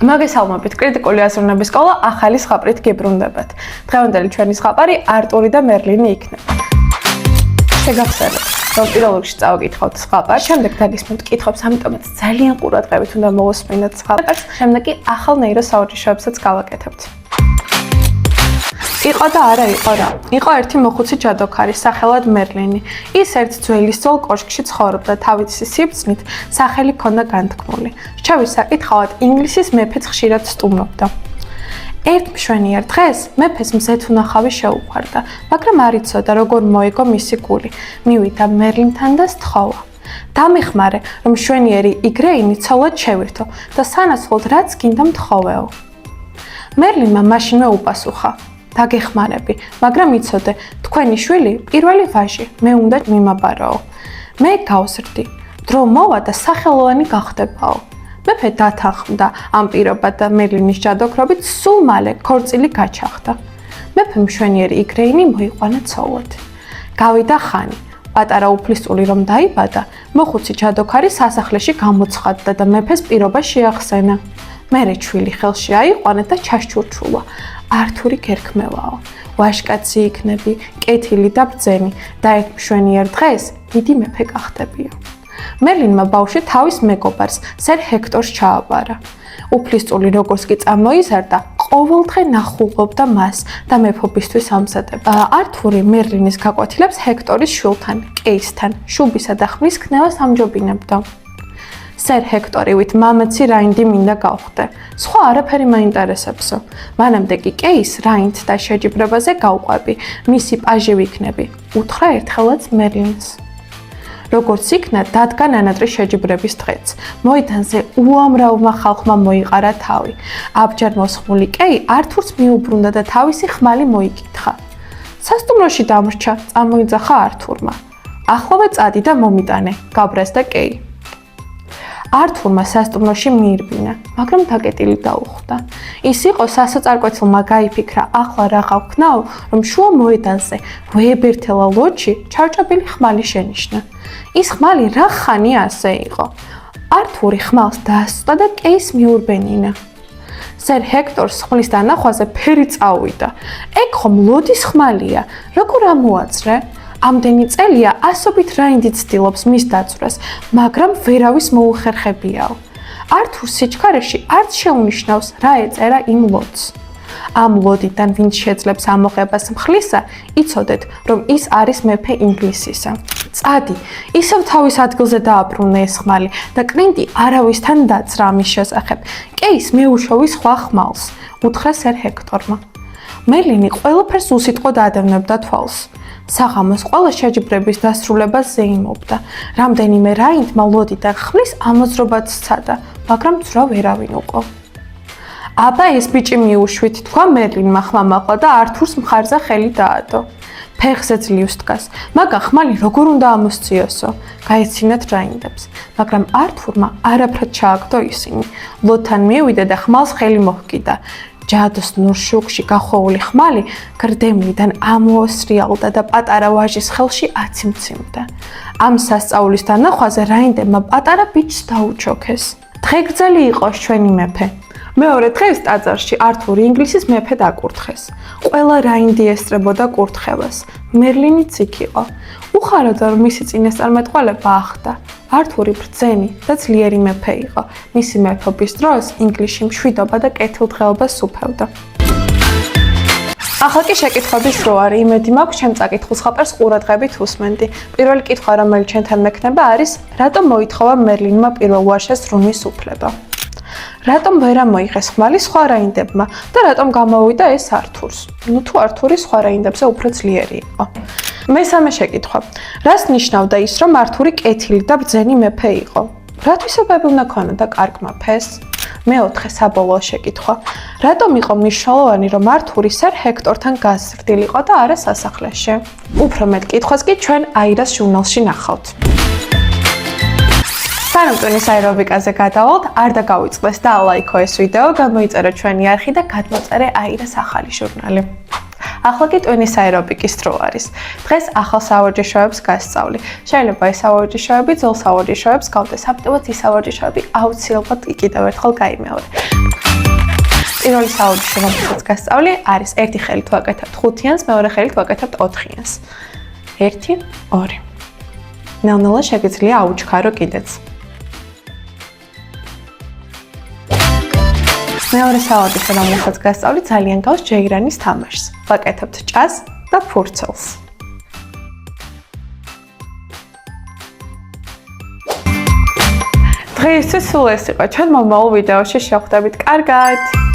მოგესალმებით, კრიტიკული აზროვნების სკოლა ახალი ზღაპრით გიბრუნდებათ. დღევანდელი ჩვენი ზღაპარი არტური და მერლინი იქნება. შეგახსენებთ, რომ პირველ რიგში წავიკითხავთ ზღაპარს, შემდეგ დაგისმენთ კითხვებს, ამიტომაც ძალიან ყურადღებით უნდა მოვუსმინოთ ზღაპარს, შემდეგ კი ახალ ნეიროსაუჯიშოებსაც გავაკეთებთ. იყო და არა იყო რა. იყო ერთი მოხუცი ჯადოქარი, სახელად მერლინი. ის ერთ ძველი სწორ კოშკში ცხოვრობდა, თავისი სიბრძნით სახელი ჰქონდა განთქმული. რჩევის საკითხავად ინგლისის მეფეც ხშირად სტუმრობდა. ერთ მშვენიერ დღეს მეფეს მზეთ უნახავი შეუყვარდა, მაგრამ არ იცოდა როგორ მოიგო მისი გული. მივიდა მერლინთან და სთხოვა. დამეხმარე, რომ მშვენიერი იგრეინი ცოლად შევირთო და სანაცვლოდ რაც გინდა მთხოვეო. მერლინმა მაშინვე უპასუხა. დაგეხმარები, მაგრამ იცოდე, თქვენი შვილი პირველი ვაჟი, მე უნდა მიმაბაროო. მე გავზრდი, დრო მოვა და სახელოვანი გახდებაო. მეფე დათანხმდა ამ პირობად და მერლინის ჯადოქრობით სულ მალე ქორწილი გაჩაღდა. მეფე მშვენიერი იგრეინი მოიყვანა ცოლად. გავიდა ხანი, პატარა უფლისწული რომ დაიბადა, მოხუცი ჯადოქარი სასახლეში გამოცხადდა და მეფეს პირობა შეახსენა. მერე ჩვილი ხელში აიყვანა და ჩაშჩურჩულა. ართური გერქმევაო, ვაჟკაცი იქნები, კეთილი და ბრძენი და ერთ მშვენიერ დღეს დიდი მეფე გახდებიო. მერლინმა ბავშვი თავის მეგობარს, სერ ჰექტორს ჩააბარა. უფლისწული როგორც კი წამოიზარდა, ყოველდღე ნახულობდა მას და მეფობისთვის ამზადებდა. ართური მერლინის გაკვეთილებს ჰექტორის შვილთან, კეისთან, შუბისა და ხმის ქნევას ამჯობინებდა. სერ ჰექტორივით მამაცი რაინდი მინდა გავხდე. სხვა არაფერი მაინტერესებსო. მანამდე კი კეის რაინდ და შეჯიბრებაზე გავყვები, მისი პაჟი ვიქნები. უთხრა ერთხელაც მერლინს. როგორც იქნა, დადგა ნანატრი შეჯიბრების დღეც. მოედანზე უამრავმა ხალხმა მოიყარა თავი. აბჯარ მოსხმული კეი ართურს მიუბრუნდა და თავისი ხმალი მოიკითხა. სასტუმროში დამრჩა, წამოიძახა ართურმა. ახლავე წადი და მომიტანე, გაბრაზდა კეი. ართურმა სასტუმროში მიირბინა, მაგრამ დაკეტილი დაუხვდა. ის იყო სასოწარკვეთილმა გაიფიქრა, ახლა რაღა ვქნაო, რომ შუა მოედანზე ვეებერთელა ლოჯში ჩარჭაპილი ხმალი შენიშნა. ის ხმალი რა ხანი ასე იყო. ართური ხმალს დაასწდა და კეის მიურბენინა. სერ ჰექტორს ხმლის დანახვაზე ფერი წავიდა. ეგ ხომ ლოდის ხმალია, როგორ ამოაწრე? ამდენი წელია ასობით რაინდი ცდილობს მის დაწვრას, მაგრამ ვერავის მოუხერხებიაო. ართურს სიჩქარეში არც შეუნიშნავს, რა ეწერა იმ ლოდს. ამ ლოდიდან ვინც შეძლებს ამოღებას მხლისა, იცოდეთ, რომ ის არის მეფე ინგლისისა. წადი, ისევ თავის ადგილზე დააბრუნე ეს ხმალი და კრინტი არავისთან დაწრა ამის შესახებ. კეის მეუშოვი სხვა ხმალს, უთხრა სერ ჰექტორმა. მერლინი ყველაფერს უსიტყვოდ ადევნებდა თვალს. საღამოს ყველა შეჯიბრების დასრულებას ზეიმობდა. რამდენიმე რაინდმა ლოდიდან ხმლის ამოძრობაც სცადა, მაგრამ ძრა ვერავინ უყო. აბა ეს ბიჭი მიუშვით, თქვა მერლინმა ხმამაღლა და ართურს მხარზე ხელი დაადო. ფეხზე ძლივს დგას, მაგა ხმალი როგორ უნდა ამოსციოსო, გაეცინათ რაინდებს, მაგრამ ართურმა არაფრად ჩააგდო ისინი. ლოდთან მივიდა და ხმალს ხელი მოჰკიდა. ჯადოს ნურშუქში გახოვული ხმალი გრდემლიდან ამოოსრიალდა და პატარა ვაჟის ხელში აციმციმდა. ამ სასწაულის დანახვაზე რაინდებმა პატარა ბიჭს დაუჩოქეს. დღეგრძელი იყო ჩვენი მეფე. მეორე დღეს ტაძარში ართური ინგლისის მეფე დაკურთხეს. ყველა რაინდი ესწრებოდა კურთხევას. მერლინიც იქ იყო. უხაროდა რომ მისი წინასწარმეტყველება ახდა. ართური ბრძენი და ძლიერი მეფე იყო. მისი მეფობის დროს ინგლისში მშვიდობა და კეთილდღეობა სუფევდა. ახლა კი შეკითხვების დრო არის. იმედი მაქვს, ჩემ წაკითხულ ზღაპარს ყურადღებით უსმენდი. პირველი კითხვა, რომელიც ჩვენთან მექნება, არის: რატომ მოითხოვა მერლინმა პირველ ვაჟას რუნის უფლება? რატომ ვერ ამოიღეს ხმალი სხვა რაინდებმა და რატომ გამოვიდა ეს ართურს? ნუ თუ ართური სხვა რაინდებზე უფრო ძლიერი იყო. მესამე შეკითხვა. რას ნიშნავდა ის, რომ ართური კეთილი და ბრძენი მეფე იყო? რა თვისებები უნდა ქონოდა კარგმა ფეს? მეოთხე საბოლოო შეკითხვა. რატომ იყო მნიშვნელოვანი, რომ ართური სერ ჰექტორთან გაზრდილიყო და არა სასახლეში? უფრო მეტ კითხვას კი ჩვენ აირას ჟურნალში ნახავთ. სანამ ტვინის აერობიკაზე გადავალთ, არ დაგავიწყდეს და ლაიქო ეს ვიდეო, გამოიწერო ჩვენი არხი და გადმოწერე აირას ახალი ჟურნალი. ახლა კი ტვინის აერობიკის დრო არის. დღეს ახალ სავარჯიშოებს გასწავლი. შეიძლება ეს სავარჯიშოები ძველ სავარჯიშოებს გავდეს, ამიტომაც ის სავარჯიშოები აუცილებლად კიდევ ერთხელ გაიმეორე. პირველი საუბრში, რომელსაც გასწავლი, არის ერთი ხელით ვაკეთებთ 5-იანს, მეორე ხელით ვაკეთებთ 4-იანს. 1, 2. ნელ-ნელა შეგიძლია აუჩქარო კიდეც. მეორე საუბრში, რომელსაც გასწავლი, ძალიან გავს ჯეირანის თამაშს. ვაკეთებთ ჭას და ფურცელს. დღეისთვის სულ ეს იყო. ჩვენ მომავალ ვიდეოში შევხვდებით. კარგად!